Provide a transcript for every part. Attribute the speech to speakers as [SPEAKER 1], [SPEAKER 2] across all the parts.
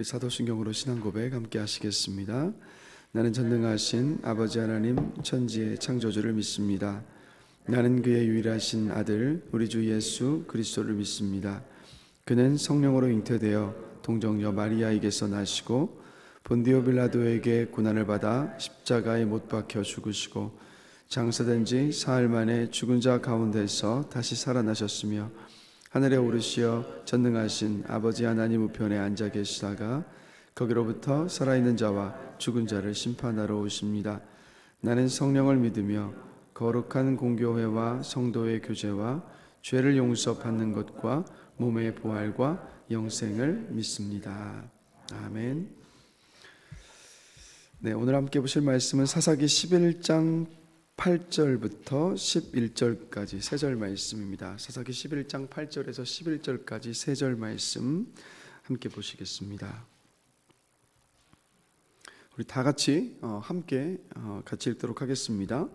[SPEAKER 1] 우리 사도신경으로 신앙고백 함께 하시겠습니다. 나는 전능하신 아버지 하나님 천지의 창조주를 믿습니다. 나는 그의 유일하신 아들 우리 주 예수 그리스도를 믿습니다. 그는 성령으로 잉태되어 동정녀 마리아에게서 나시고 본디오 빌라도에게 고난을 받아 십자가에 못 박혀 죽으시고 장사된 지 사흘 만에 죽은 자 가운데서 다시 살아나셨으며 하늘에 오르시어 전능하신 아버지 하나님 우편에 앉아 계시다가 거기로부터 살아있는 자와 죽은 자를 심판하러 오십니다. 나는 성령을 믿으며 거룩한 공교회와 성도의 교제와 죄를 용서받는 것과 몸의 부활과 영생을 믿습니다. 아멘. 네, 오늘 함께 보실 말씀은 사사기 11장 8절부터 11절까지 세 절 말씀입니다. 사사기 11장 8절에서 11절까지 세 절 말씀 함께 보시겠습니다. 우리 다 같이 함께 같이 읽도록 하겠습니다.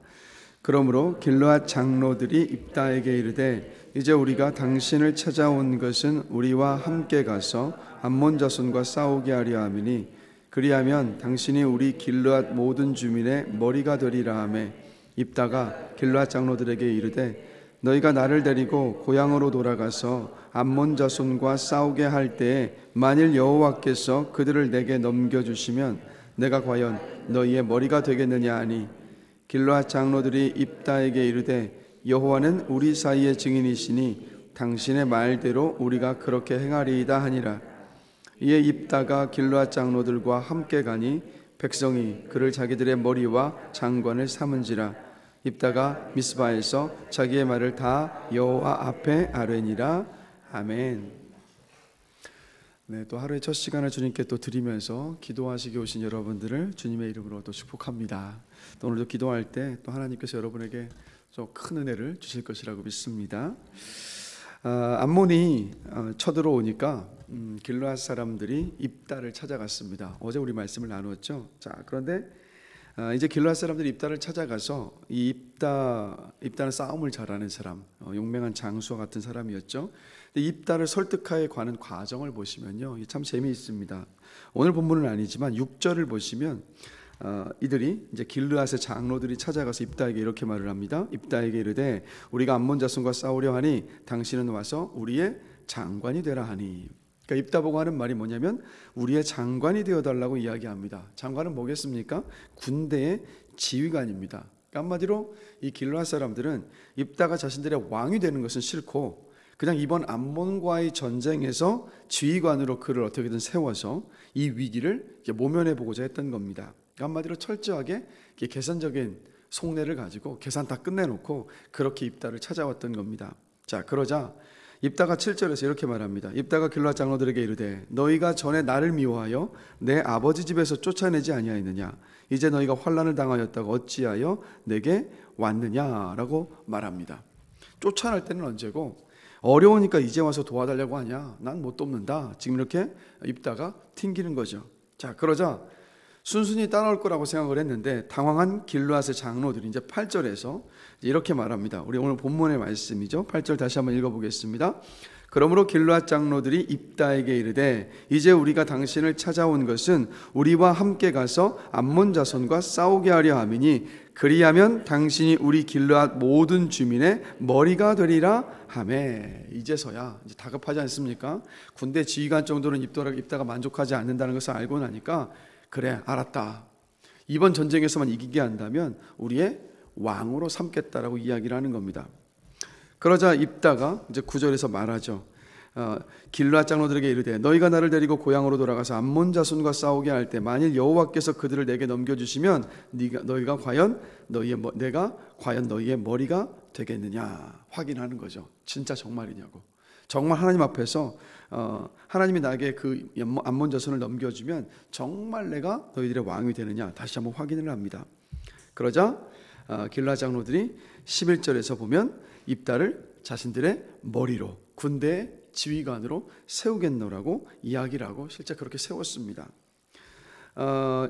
[SPEAKER 1] 그러므로 길르앗 장로들이 입다에게 이르되 이제 우리가 당신을 찾아온 것은 우리와 함께 가서 암몬 자손과 싸우게 하려 함이니 그리하면 당신이 우리 길르앗 모든 주민의 머리가 되리라 하매 입다가 길르앗 장로들에게 이르되 너희가 나를 데리고 고향으로 돌아가서 암몬 자손과 싸우게 할 때에 만일 여호와께서 그들을 내게 넘겨주시면 내가 과연 너희의 머리가 되겠느냐 하니 길르앗 장로들이 입다에게 이르되 여호와는 우리 사이의 증인이시니 당신의 말대로 우리가 그렇게 행하리이다 하니라. 이에 입다가 길르앗 장로들과 함께 가니 백성이 그를 자기들의 머리와 장관을 삼은지라. 입다가 미스바에서 자기의 말을 다 여호와 앞에 아뢰니라. 아멘. 네, 또 하루의 첫 시간을 주님께 또 드리면서 기도하시기 오신 여러분들을 주님의 이름으로 또 축복합니다. 또 오늘도 기도할 때 또 하나님께서 여러분에게 좀 큰 은혜를 주실 것이라고 믿습니다. 암몬이 쳐들어오니까 길르앗 사람들이 입다를 찾아갔습니다. 어제 우리 말씀을 나누었죠. 자, 그런데 이제 길르앗 사람들이 입다를 찾아가서 이 입다는 싸움을 잘하는 사람, 용맹한 장수와 같은 사람이었죠. 근데 입다를 설득하에 관한 과정을 보시면요, 참 재미있습니다. 오늘 본문은 아니지만 6절을 보시면 이들이 이제 길르앗의 장로들이 찾아가서 입다에게 이렇게 말을 합니다. 입다에게 이르되 우리가 암몬 자손과 싸우려 하니 당신은 와서 우리의 장관이 되라 하니. 그러니까 입다 보고 하는 말이 뭐냐면 우리의 장관이 되어달라고 이야기합니다. 장관은 뭐겠습니까? 군대의 지휘관입니다. 그러니까 한마디로 이 길르앗 사람들은 입다가 자신들의 왕이 되는 것은 싫고 그냥 이번 암몬과의 전쟁에서 지휘관으로 그를 어떻게든 세워서 이 위기를 모면해 보고자 했던 겁니다. 한마디로 철저하게 계산적인 속내를 가지고 계산 다 끝내놓고 그렇게 입다를 찾아왔던 겁니다. 자, 그러자 입다가 7절에서 이렇게 말합니다. 입다가 길르앗 장로들에게 이르되 너희가 전에 나를 미워하여 내 아버지 집에서 쫓아내지 아니하였느냐? 이제 너희가 환난을 당하였다고 어찌하여 내게 왔느냐라고 말합니다. 쫓아낼 때는 언제고 어려우니까 이제 와서 도와달라고 하냐? 난 못 돕는다. 지금 이렇게 입다가 튕기는 거죠. 자, 그러자 순순히 따라올 거라고 생각을 했는데 당황한 길르앗의 장로들이 이제 8절에서 이렇게 말합니다. 우리 오늘 본문의 말씀이죠. 8절 다시 한번 읽어보겠습니다. 그러므로 길르앗 장로들이 입다에게 이르되 이제 우리가 당신을 찾아온 것은 우리와 함께 가서 암몬 자손과 싸우게 하려 함이니 그리하면 당신이 우리 길르앗 모든 주민의 머리가 되리라 하매. 이제서야 이제 다급하지 않습니까? 군대 지휘관 정도는 입다가 만족하지 않는다는 것을 알고 나니까 그래, 알았다. 이번 전쟁에서만 이기게 한다면 우리의 왕으로 삼겠다라고 이야기를 하는 겁니다. 그러자 입다가 이제 9절에서 말하죠. 길르앗 장로들에게 이르되 너희가 나를 데리고 고향으로 돌아가서 암몬 자손과 싸우게 할 때 만일 여호와께서 그들을 내게 넘겨주시면 너희가 과연 내가 과연 너희의 머리가 되겠느냐 확인하는 거죠. 진짜 정말이냐고. 정말 하나님 앞에서 하나님이 나에게 그 암몬 자손을 넘겨주면 정말 내가 너희들의 왕이 되느냐 다시 한번 확인을 합니다. 그러자 길르앗 장로들이 11절에서 보면 입다를 자신들의 머리로 군대의 지휘관으로 세우겠노라고 이야기를 하고 실제 그렇게 세웠습니다.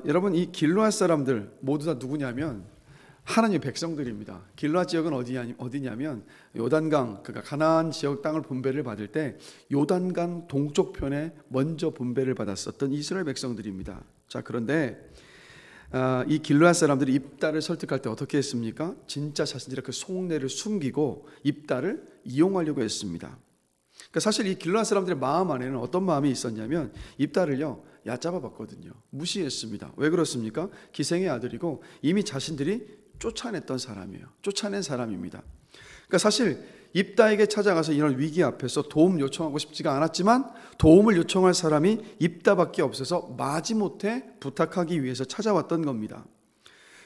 [SPEAKER 1] 여러분 이 길르앗 사람들 모두 다 누구냐면 하나님의 백성들입니다. 길르앗 지역은 어디냐면 요단강, 그러니까 가나안 지역 땅을 분배를 받을 때 요단강 동쪽 편에 먼저 분배를 받았었던 이스라엘 백성들입니다. 자, 그런데 이 길르앗 사람들이 입다를 설득할 때 어떻게 했습니까? 진짜 자신들의 그 속내를 숨기고 입다를 이용하려고 했습니다. 그러니까 사실 이 길르앗 사람들의 마음 안에는 어떤 마음이 있었냐면 입다를요 얕잡아 봤거든요. 무시했습니다. 왜 그렇습니까? 기생의 아들이고 이미 자신들이 쫓아냈던 사람이에요. 쫓아낸 사람입니다. 그러니까 사실 입다에게 찾아가서 이런 위기 앞에서 도움 요청하고 싶지가 않았지만 도움을 요청할 사람이 입다밖에 없어서 마지못해 부탁하기 위해서 찾아왔던 겁니다.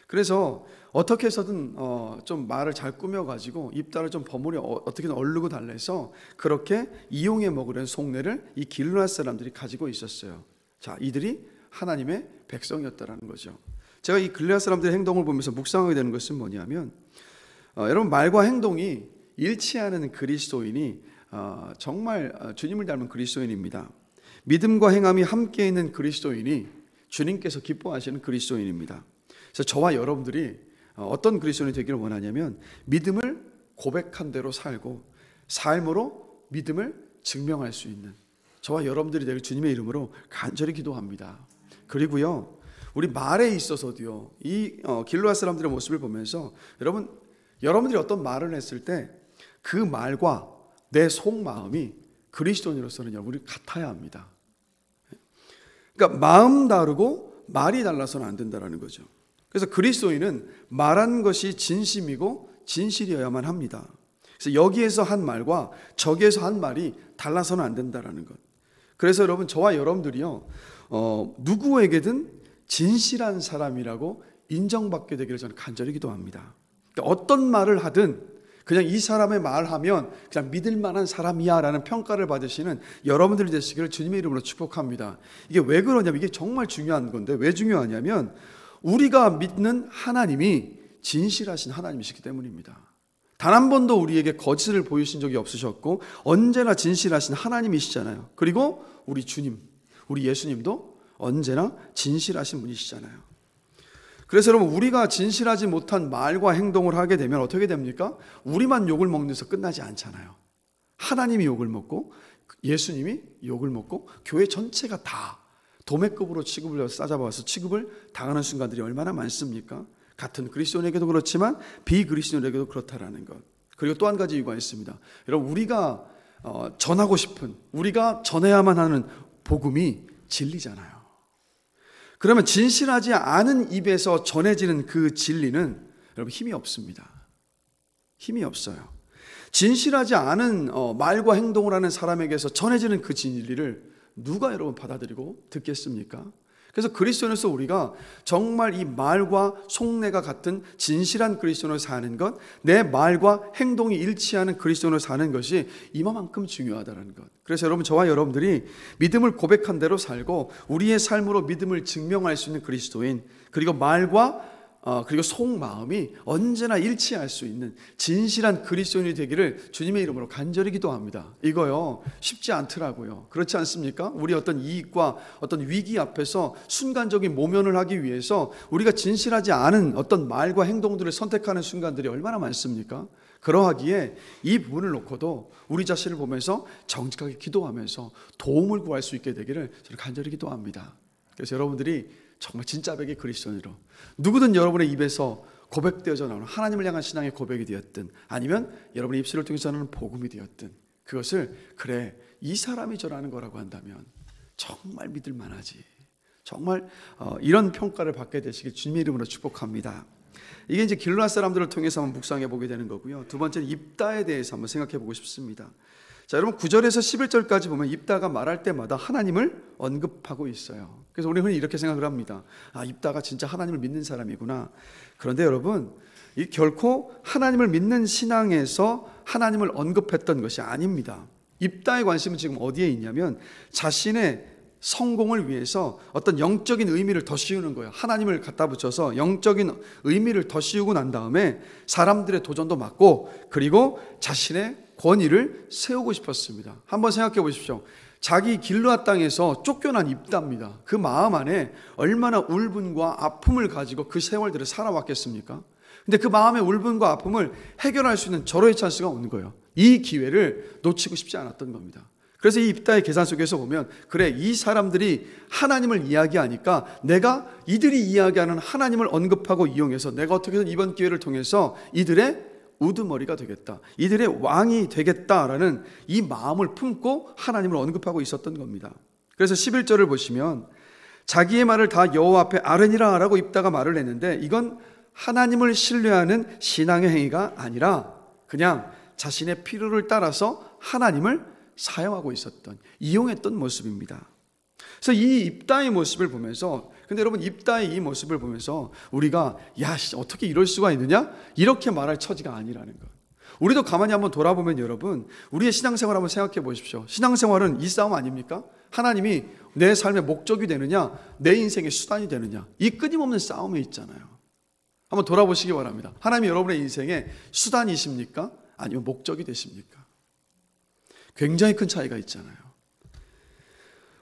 [SPEAKER 1] 그래서 어떻게 해서든 좀 말을 잘 꾸며가지고 입다를 좀 버무려 어떻게든 얼르고 달래서 그렇게 이용해 먹으려는 속내를 이 길르앗 사람들이 가지고 있었어요. 자, 이들이 하나님의 백성이었다라는 거죠. 제가 이 길르앗 사람들의 행동을 보면서 묵상하게 되는 것은 뭐냐면 여러분, 말과 행동이 일치하는 그리스도인이 정말 주님을 닮은 그리스도인입니다. 믿음과 행함이 함께 있는 그리스도인이 주님께서 기뻐하시는 그리스도인입니다. 그래서 저와 여러분들이 어떤 그리스도인이 되기를 원하냐면 믿음을 고백한 대로 살고 삶으로 믿음을 증명할 수 있는 저와 여러분들이 되길 주님의 이름으로 간절히 기도합니다. 그리고요, 우리 말에 있어서도요, 이 길르앗 사람들의 모습을 보면서 여러분들이 어떤 말을 했을 때 그 말과 내 속마음이 그리스도인으로서는 여러분이 같아야 합니다. 그러니까 마음 다르고 말이 달라서는 안 된다는 거죠. 그래서 그리스도인은 말한 것이 진심이고 진실이어야만 합니다. 그래서 여기에서 한 말과 저기에서 한 말이 달라서는 안 된다는 것. 그래서 여러분, 저와 여러분들이요, 누구에게든 진실한 사람이라고 인정받게 되기를 저는 간절히 기도합니다. 그러니까 어떤 말을 하든 그냥 이 사람의 말하면 그냥 믿을 만한 사람이야 라는 평가를 받으시는 여러분들이 되시기를 주님의 이름으로 축복합니다. 이게 왜 그러냐면, 이게 정말 중요한 건데, 왜 중요하냐면 우리가 믿는 하나님이 진실하신 하나님이시기 때문입니다. 단 한 번도 우리에게 거짓을 보이신 적이 없으셨고 언제나 진실하신 하나님이시잖아요. 그리고 우리 주님, 우리 예수님도 언제나 진실하신 분이시잖아요. 그래서 여러분, 우리가 진실하지 못한 말과 행동을 하게 되면 어떻게 됩니까? 우리만 욕을 먹는 데서 끝나지 않잖아요. 하나님이 욕을 먹고 예수님이 욕을 먹고 교회 전체가 다 도매급으로 취급을 싸잡아서 취급을 당하는 순간들이 얼마나 많습니까? 같은 그리스도인에게도 그렇지만 비그리스도인에게도 그렇다라는 것. 그리고 또 한 가지 이유가 있습니다. 여러분, 우리가 전하고 싶은, 우리가 전해야만 하는 복음이 진리잖아요. 그러면 진실하지 않은 입에서 전해지는 그 진리는 여러분 힘이 없습니다. 힘이 없어요. 진실하지 않은 말과 행동을 하는 사람에게서 전해지는 그 진리를 누가 여러분 받아들이고 듣겠습니까? 그래서 그리스도인으로서 우리가 정말 이 말과 속내가 같은 진실한 그리스도인으로 사는 것, 내 말과 행동이 일치하는 그리스도인으로 사는 것이 이만큼 중요하다는 것. 그래서 여러분, 저와 여러분들이 믿음을 고백한 대로 살고 우리의 삶으로 믿음을 증명할 수 있는 그리스도인, 그리고 말과 그리고 속마음이 언제나 일치할 수 있는 진실한 그리스도인이 되기를 주님의 이름으로 간절히 기도합니다. 이거요, 쉽지 않더라고요. 그렇지 않습니까? 우리 어떤 이익과 어떤 위기 앞에서 순간적인 모면을 하기 위해서 우리가 진실하지 않은 어떤 말과 행동들을 선택하는 순간들이 얼마나 많습니까? 그러하기에 이 부분을 놓고도 우리 자신을 보면서 정직하게 기도하면서 도움을 구할 수 있게 되기를 저는 간절히 기도합니다. 그래서 여러분들이 정말 진짜 백의 그리스도인으로 누구든 여러분의 입에서 고백되어져 나오는 하나님을 향한 신앙의 고백이 되었든 아니면 여러분의 입술을 통해서 전하는 복음이 되었든 그것을 그래, 이 사람이 저라는 거라고 한다면 정말 믿을 만하지. 정말 이런 평가를 받게 되시길 주님의 이름으로 축복합니다. 이게 이제 길르앗 사람들을 통해서 한번 묵상해 보게 되는 거고요. 두 번째는 입다에 대해서 한번 생각해 보고 싶습니다. 자, 여러분, 9절에서 11절까지 보면 입다가 말할 때마다 하나님을 언급하고 있어요. 그래서 우리 흔히 이렇게 생각을 합니다. 아, 입다가 진짜 하나님을 믿는 사람이구나. 그런데 여러분, 이 결코 하나님을 믿는 신앙에서 하나님을 언급했던 것이 아닙니다. 입다의 관심은 지금 어디에 있냐면 자신의 성공을 위해서 어떤 영적인 의미를 더 씌우는 거예요. 하나님을 갖다 붙여서 영적인 의미를 더 씌우고 난 다음에 사람들의 도전도 막고 그리고 자신의 권위를 세우고 싶었습니다. 한번 생각해 보십시오. 자기 길르앗 땅에서 쫓겨난 입다입니다. 그 마음 안에 얼마나 울분과 아픔을 가지고 그 세월들을 살아왔겠습니까? 근데 그 마음의 울분과 아픔을 해결할 수 있는 절호의 찬스가 오는 거예요. 이 기회를 놓치고 싶지 않았던 겁니다. 그래서 이 입다의 계산 속에서 보면, 그래, 이 사람들이 하나님을 이야기하니까 내가 이들이 이야기하는 하나님을 언급하고 이용해서 내가 어떻게든 이번 기회를 통해서 이들의 우두머리가 되겠다, 이들의 왕이 되겠다라는 이 마음을 품고 하나님을 언급하고 있었던 겁니다. 그래서 11절을 보시면 자기의 말을 다 여호와 앞에 아뢰니라 라고 입다가 말을 했는데, 이건 하나님을 신뢰하는 신앙의 행위가 아니라 그냥 자신의 필요를 따라서 하나님을 사용하고 있었던, 이용했던 모습입니다. 그래서 이 입다의 모습을 보면서, 근데 여러분, 입다의 이 모습을 보면서 우리가 야, 어떻게 이럴 수가 있느냐, 이렇게 말할 처지가 아니라는 것. 우리도 가만히 한번 돌아보면 여러분, 우리의 신앙생활 한번 생각해 보십시오. 신앙생활은 이 싸움 아닙니까? 하나님이 내 삶의 목적이 되느냐, 내 인생의 수단이 되느냐, 이 끊임없는 싸움에 있잖아요. 한번 돌아보시기 바랍니다. 하나님이 여러분의 인생의 수단이십니까? 아니면 목적이 되십니까? 굉장히 큰 차이가 있잖아요.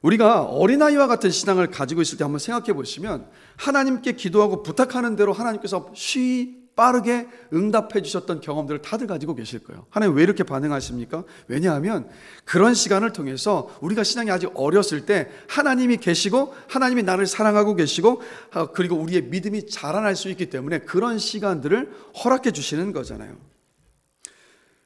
[SPEAKER 1] 우리가 어린아이와 같은 신앙을 가지고 있을 때 한번 생각해 보시면, 하나님께 기도하고 부탁하는 대로 하나님께서 빠르게 응답해 주셨던 경험들을 다들 가지고 계실 거예요. 하나님 왜 이렇게 반응하십니까? 왜냐하면 그런 시간을 통해서 우리가 신앙이 아직 어렸을 때 하나님이 계시고 하나님이 나를 사랑하고 계시고 그리고 우리의 믿음이 자라날 수 있기 때문에 그런 시간들을 허락해 주시는 거잖아요.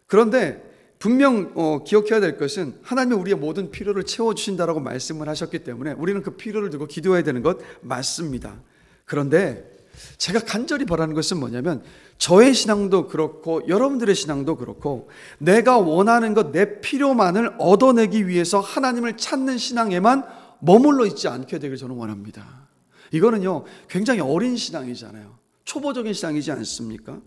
[SPEAKER 1] 그런데 분명 기억해야 될 것은, 하나님이 우리의 모든 필요를 채워주신다라고 말씀을 하셨기 때문에 우리는 그 필요를 두고 기도해야 되는 것 맞습니다. 그런데 제가 간절히 바라는 것은 뭐냐면, 저의 신앙도 그렇고 여러분들의 신앙도 그렇고 내가 원하는 것, 내 필요만을 얻어내기 위해서 하나님을 찾는 신앙에만 머물러 있지 않게 되길 저는 원합니다. 이거는요, 굉장히 어린 신앙이잖아요. 초보적인 신앙이지 않습니까?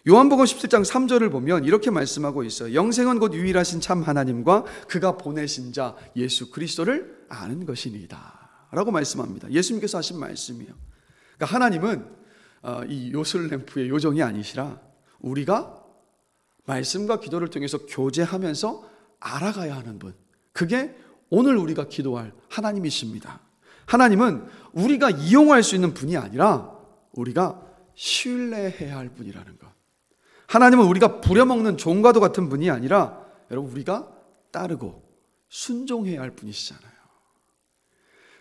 [SPEAKER 1] 요한복음 17장 3절을 보면 이렇게 말씀하고 있어요. 영생은 곧 유일하신 참 하나님과 그가 보내신 자 예수 그리스도를 아는 것이니이다 라고 말씀합니다. 예수님께서 하신 말씀이에요. 그러니까 하나님은 이 요술램프의 요정이 아니시라 우리가 말씀과 기도를 통해서 교제하면서 알아가야 하는 분, 그게 오늘 우리가 기도할 하나님이십니다. 하나님은 우리가 이용할 수 있는 분이 아니라 우리가 신뢰해야 할 분이라는 것. 하나님은 우리가 부려먹는 종과도 같은 분이 아니라 여러분, 우리가 따르고 순종해야 할 분이시잖아요.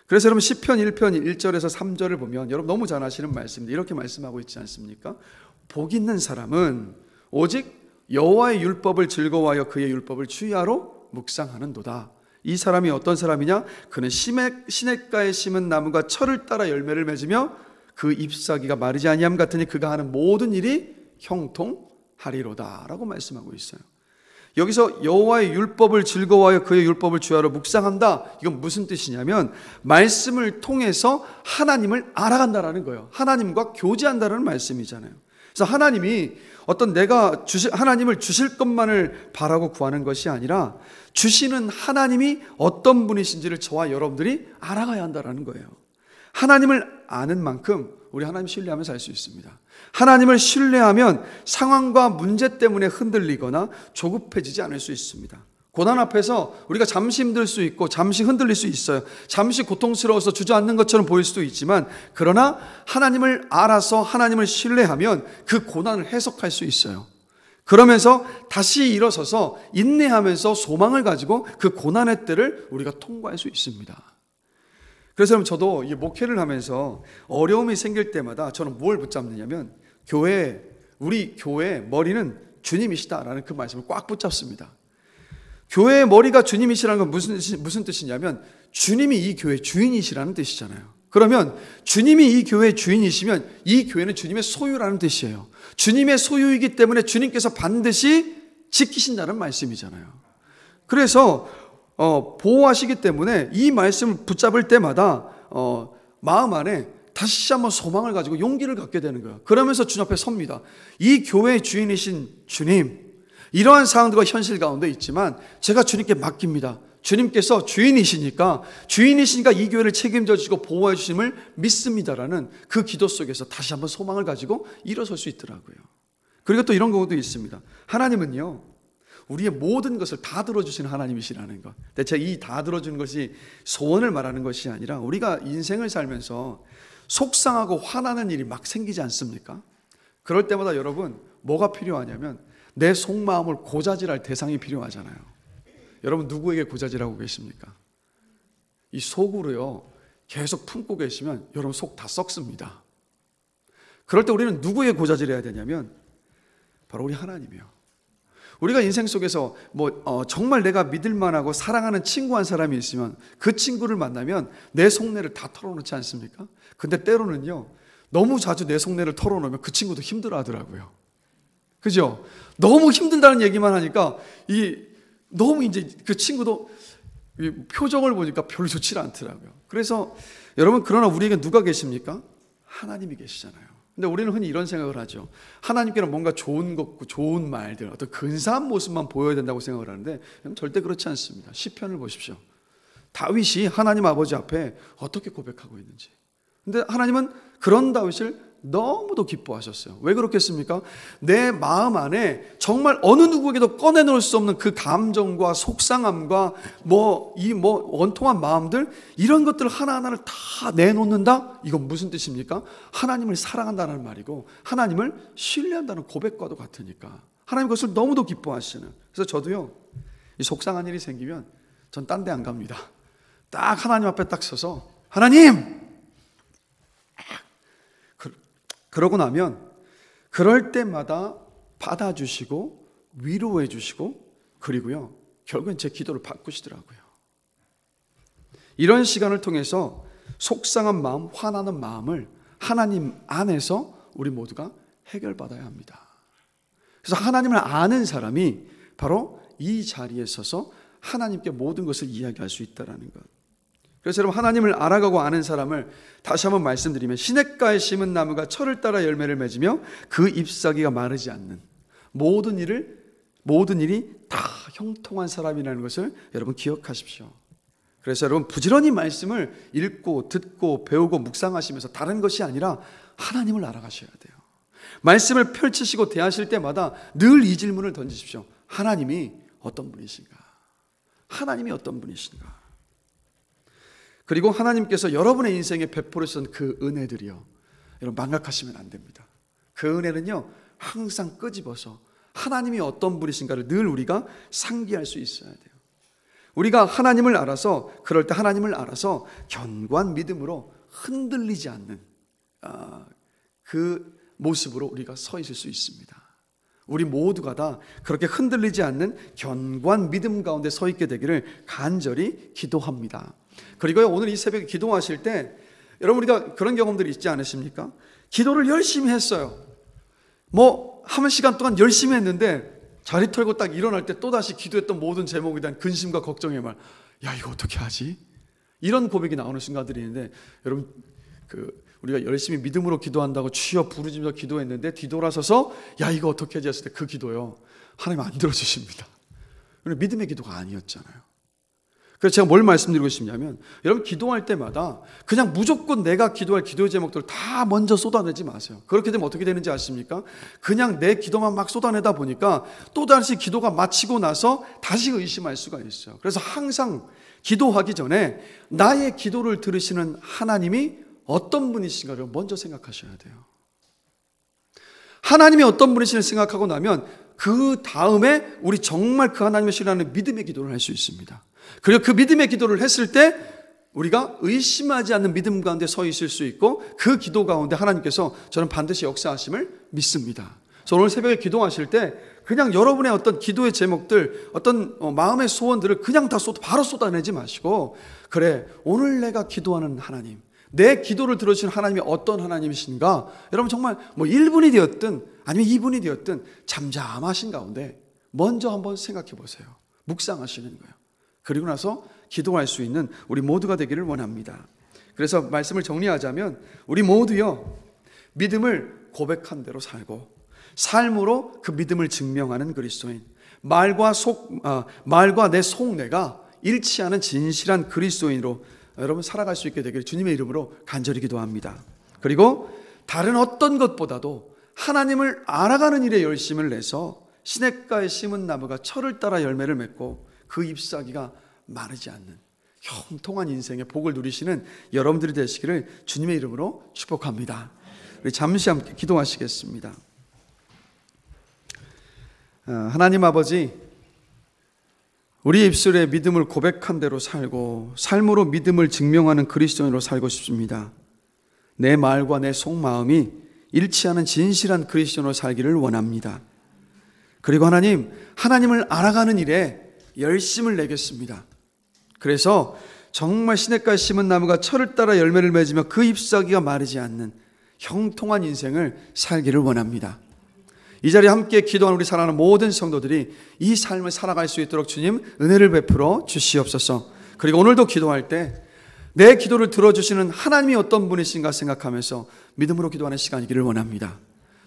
[SPEAKER 1] 그래서 여러분, 시편 1편 1절에서 3절을 보면 여러분 너무 잘 아시는 말씀인데 이렇게 말씀하고 있지 않습니까? 복 있는 사람은 오직 여호와의 율법을 즐거워하여 그의 율법을 주야로 묵상하는도다. 이 사람이 어떤 사람이냐? 그는 시냇가에 심은 나무가 철을 따라 열매를 맺으며 그 잎사귀가 마르지 아니함 같으니 그가 하는 모든 일이 형통하리로다 라고 말씀하고 있어요. 여기서 여호와의 율법을 즐거워하여 그의 율법을 주야로 묵상한다, 이건 무슨 뜻이냐면 말씀을 통해서 하나님을 알아간다라는 거예요. 하나님과 교제한다는 말씀이잖아요. 그래서 하나님이 어떤 하나님을 주실 것만을 바라고 구하는 것이 아니라 주시는 하나님이 어떤 분이신지를 저와 여러분들이 알아가야 한다는 거예요. 하나님을 아는 만큼 우리 하나님 신뢰하며 살 수 있습니다. 하나님을 신뢰하면 상황과 문제 때문에 흔들리거나 조급해지지 않을 수 있습니다. 고난 앞에서 우리가 잠시 힘들 수 있고 잠시 흔들릴 수 있어요. 잠시 고통스러워서 주저앉는 것처럼 보일 수도 있지만, 그러나 하나님을 알아서 하나님을 신뢰하면 그 고난을 해석할 수 있어요. 그러면서 다시 일어서서 인내하면서 소망을 가지고 그 고난의 때를 우리가 통과할 수 있습니다. 그래서 여러분, 저도 이 목회를 하면서 어려움이 생길 때마다 저는 뭘 붙잡느냐면, 우리 교회의 머리는 주님이시다라는 그 말씀을 꽉 붙잡습니다. 교회의 머리가 주님이시라는 건 무슨 뜻이냐면, 주님이 이 교회의 주인이시라는 뜻이잖아요. 그러면 주님이 이 교회의 주인이시면 이 교회는 주님의 소유라는 뜻이에요. 주님의 소유이기 때문에 주님께서 반드시 지키신다는 말씀이잖아요. 그래서 보호하시기 때문에 이 말씀을 붙잡을 때마다 마음 안에 다시 한번 소망을 가지고 용기를 갖게 되는 거예요. 그러면서 주님 앞에 섭니다. 이 교회의 주인이신 주님, 이러한 상황들과 현실 가운데 있지만 제가 주님께 맡깁니다. 주님께서 주인이시니까 이 교회를 책임져 주시고 보호해 주심을 믿습니다라는 그 기도 속에서 다시 한번 소망을 가지고 일어설 수 있더라고요. 그리고 또 이런 경우도 있습니다. 하나님은요, 우리의 모든 것을 다 들어주시는 하나님이시라는 것. 대체 이 다 들어주는 것이 소원을 말하는 것이 아니라 우리가 인생을 살면서 속상하고 화나는 일이 막 생기지 않습니까? 그럴 때마다 여러분 뭐가 필요하냐면 내 속마음을 고자질할 대상이 필요하잖아요. 여러분 누구에게 고자질하고 계십니까? 이 속으로요 계속 품고 계시면 여러분 속 다 썩습니다. 그럴 때 우리는 누구에게 고자질해야 되냐면 바로 우리 하나님이요. 우리가 인생 속에서 정말 내가 믿을 만하고 사랑하는 친구 한 사람이 있으면 그 친구를 만나면 내 속내를 다 털어놓지 않습니까? 근데 때로는요 너무 자주 내 속내를 털어놓으면 그 친구도 힘들어 하더라고요. 그죠? 너무 힘들다는 얘기만 하니까 너무 이제 그 친구도 이 표정을 보니까 별로 좋지 않더라고요. 그래서 여러분 그러나 우리에게 누가 계십니까? 하나님이 계시잖아요. 근데 우리는 흔히 이런 생각을 하죠. 하나님께는 뭔가 좋은 것, 좋은 말들, 어떤 근사한 모습만 보여야 된다고 생각을 하는데 절대 그렇지 않습니다. 시편을 보십시오. 다윗이 하나님 아버지 앞에 어떻게 고백하고 있는지. 근데 하나님은 그런 다윗을 너무도 기뻐하셨어요. 왜 그렇겠습니까? 내 마음 안에 정말 어느 누구에게도 꺼내놓을 수 없는 그 감정과 속상함과 원통한 마음들, 이런 것들을 하나하나를 다 내놓는다? 이건 무슨 뜻입니까? 하나님을 사랑한다는 말이고 하나님을 신뢰한다는 고백과도 같으니까 하나님 그것을 너무도 기뻐하시는. 그래서 저도요 이 속상한 일이 생기면 전 딴 데 안 갑니다. 딱 하나님 앞에 딱 서서 하나님! 그러고 나면 그럴 때마다 받아주시고 위로해 주시고 그리고요 결국엔 제 기도를 바꾸시더라고요. 이런 시간을 통해서 속상한 마음, 화나는 마음을 하나님 안에서 우리 모두가 해결받아야 합니다. 그래서 하나님을 아는 사람이 바로 이 자리에 서서 하나님께 모든 것을 이야기할 수 있다는 것. 그래서 여러분 일을 알아가고 아는 사람을 다시 한번 말씀드리면 시냇가에 심은 나무가 철을 따라 열매를 맺으며 그 잎사귀가 마르지 않는 모든 일이 다 형통한 사람이라는 것을 여러분 기억하십시오. 그래서 여러분 부지런히 말씀을 읽고 듣고 배우고 묵상하시면서 다른 것이 아니라 하나님을 알아가셔야 돼요. 말씀을 펼치시고 대하실 때마다 늘 이 질문을 던지십시오. 하나님이 어떤 분이신가? 하나님이 어떤 분이신가? 그리고 하나님께서 여러분의 인생에 베풀으신 그 은혜들이요 여러분 망각하시면 안 됩니다. 그 은혜는요 항상 끄집어서 하나님이 어떤 분이신가를 늘 우리가 상기할 수 있어야 돼요. 우리가 하나님을 알아서 그럴 때 하나님을 알아서 견고한 믿음으로 흔들리지 않는 그 모습으로 우리가 서 있을 수 있습니다. 우리 모두가 다 그렇게 흔들리지 않는 견고한 믿음 가운데 서 있게 되기를 간절히 기도합니다. 그리고 오늘 이 새벽에 기도하실 때 여러분 우리가 그런 경험들이 있지 않으십니까? 기도를 열심히 했어요. 한 시간 동안 열심히 했는데 자리 털고 딱 일어날 때 또다시 기도했던 모든 제목에 대한 근심과 걱정의 말, 야 이거 어떻게 하지? 이런 고백이 나오는 순간들이 있는데 여러분 우리가 열심히 믿음으로 기도한다고 주여 부르짖으면서 기도했는데 뒤돌아서서 야 이거 어떻게 하지 했을 때 그 기도요 하나님 안 들어주십니다. 믿음의 기도가 아니었잖아요. 그래서 제가 뭘 말씀드리고 싶냐면 여러분 기도할 때마다 그냥 무조건 내가 기도할 기도의 제목들을 다 먼저 쏟아내지 마세요. 그렇게 되면 어떻게 되는지 아십니까? 그냥 내 기도만 막 쏟아내다 보니까 또다시 기도가 마치고 나서 다시 의심할 수가 있어요. 그래서 항상 기도하기 전에 나의 기도를 들으시는 하나님이 어떤 분이신가를 먼저 생각하셔야 돼요. 하나님이 어떤 분이신지 생각하고 나면 그 다음에 우리 정말 그 하나님을 신뢰하는 믿음의 기도를 할 수 있습니다. 그리고 그 믿음의 기도를 했을 때 우리가 의심하지 않는 믿음 가운데 서 있을 수 있고 그 기도 가운데 하나님께서 저는 반드시 역사하심을 믿습니다. 그래서 오늘 새벽에 기도하실 때 그냥 여러분의 어떤 기도의 제목들, 어떤 마음의 소원들을 그냥 다 바로 쏟아내지 마시고 그래 오늘 내가 기도하는 하나님, 내 기도를 들어주신 하나님이 어떤 하나님이신가? 여러분 정말 1분이 되었든 아니면 2분이 되었든 잠잠하신 가운데 먼저 한번 생각해 보세요. 묵상하시는 거예요. 그리고 나서 기도할 수 있는 우리 모두가 되기를 원합니다. 그래서 말씀을 정리하자면 우리 모두요 믿음을 고백한 대로 살고 삶으로 그 믿음을 증명하는 그리스도인, 말과 내 속내가 일치하는 진실한 그리스도인으로 여러분 살아갈 수 있게 되기를 주님의 이름으로 간절히 기도합니다. 그리고 다른 어떤 것보다도 하나님을 알아가는 일에 열심을 내서 시냇가에 심은 나무가 철을 따라 열매를 맺고 그 잎사귀가 마르지 않는 형통한 인생의 복을 누리시는 여러분들이 되시기를 주님의 이름으로 축복합니다. 우리 잠시 함께 기도하시겠습니다. 하나님 아버지, 우리 입술에 믿음을 고백한 대로 살고 삶으로 믿음을 증명하는 그리스도인으로 살고 싶습니다. 내 말과 내 속마음이 일치하는 진실한 그리스도인으로 살기를 원합니다. 그리고 하나님을 알아가는 일에 열심을 내겠습니다. 그래서 정말 시냇가에 심은 나무가 철을 따라 열매를 맺으며 그 잎사귀가 마르지 않는 형통한 인생을 살기를 원합니다. 이 자리에 함께 기도하는 우리 사랑하는 모든 성도들이 이 삶을 살아갈 수 있도록 주님 은혜를 베풀어 주시옵소서. 그리고 오늘도 기도할 때 내 기도를 들어주시는 하나님이 어떤 분이신가 생각하면서 믿음으로 기도하는 시간이기를 원합니다.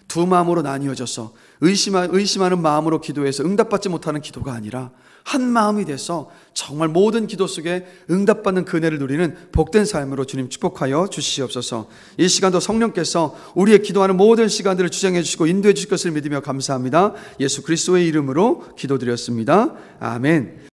[SPEAKER 1] 두 마음으로 나뉘어져서 의심하는 마음으로 기도해서 응답받지 못하는 기도가 아니라 한 마음이 돼서 정말 모든 기도 속에 응답받는 그 은혜를 누리는 복된 삶으로 주님 축복하여 주시옵소서. 이 시간도 성령께서 우리의 기도하는 모든 시간들을 주장해 주시고 인도해 주실 것을 믿으며 감사합니다. 예수 그리스도의 이름으로 기도드렸습니다. 아멘.